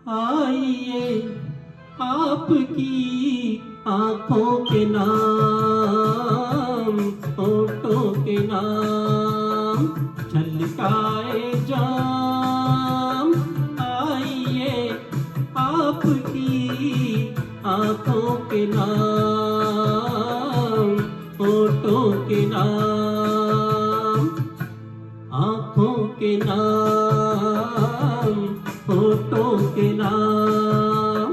आइए आपकी आंखों के नाम, होठों के नाम छलकाए जाम। आइए आपकी आंखों के नाम, होठों के नाम, आंखों के नाम, होठों के नाम।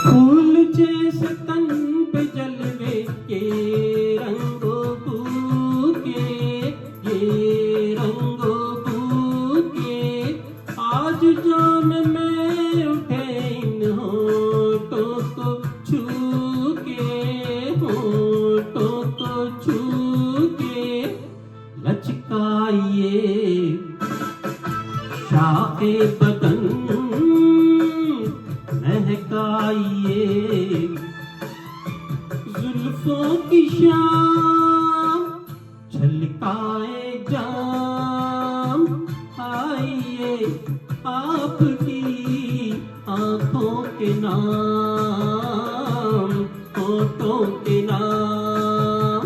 फूल जैसे तन पे जलवे ये रंगों बूके, ये रंगों बूके। आज जान में उठे इन होठों को छू के, होठों को छू के। लचकाइए शाखे बदन, महकाइए जुल्फों की शाम, छलकाए जाम। आइए आपकी आंखों के नाम, होठों के नाम।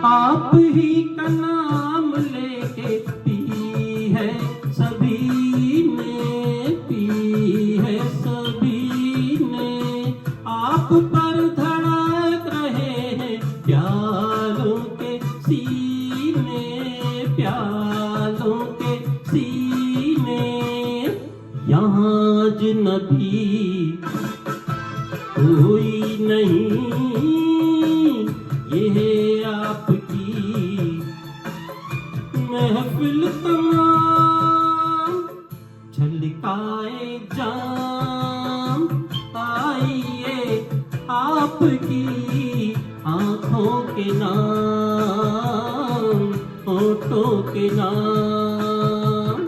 आप ही का नाम लेके पी है सभी ने, पी है सभी ने। आप पर धड़क रहे हैं प्यालों के सीने, प्यालों के सीने। यहाँ अजनबी कोई नहीं, ये आपकी महफिल तमाम, छलकाए जाम। आइए आपकी आंखों के नाम, होठों के नाम।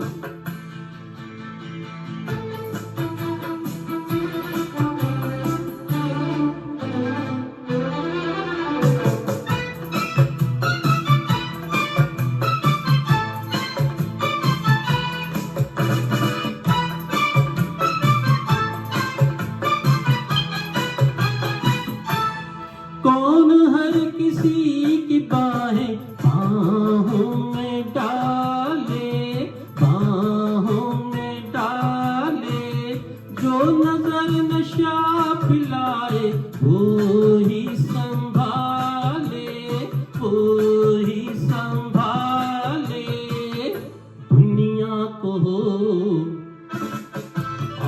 कौन हर किसी की बाहें बाहों में डाले, बाहों में डाले। जो नजर नशा पिलाए वो ही संभाले, वो ही संभाले। दुनिया को हो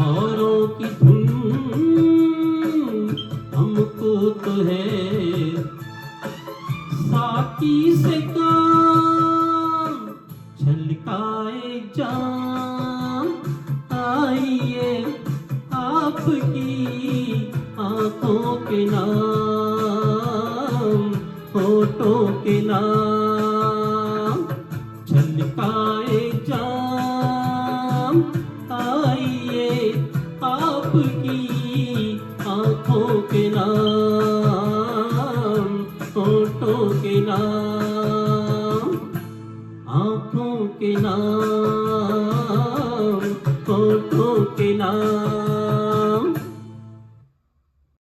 औरों की धुन, हमको तो है साकी से काम, छलकाए जाम। आइए आपकी आंखों के नाम, होठों के नाम, छलकाए जाम। आइए आपकी आंखों के नाम, होठों के नाम, आंखों के नाम, होठों के नाम।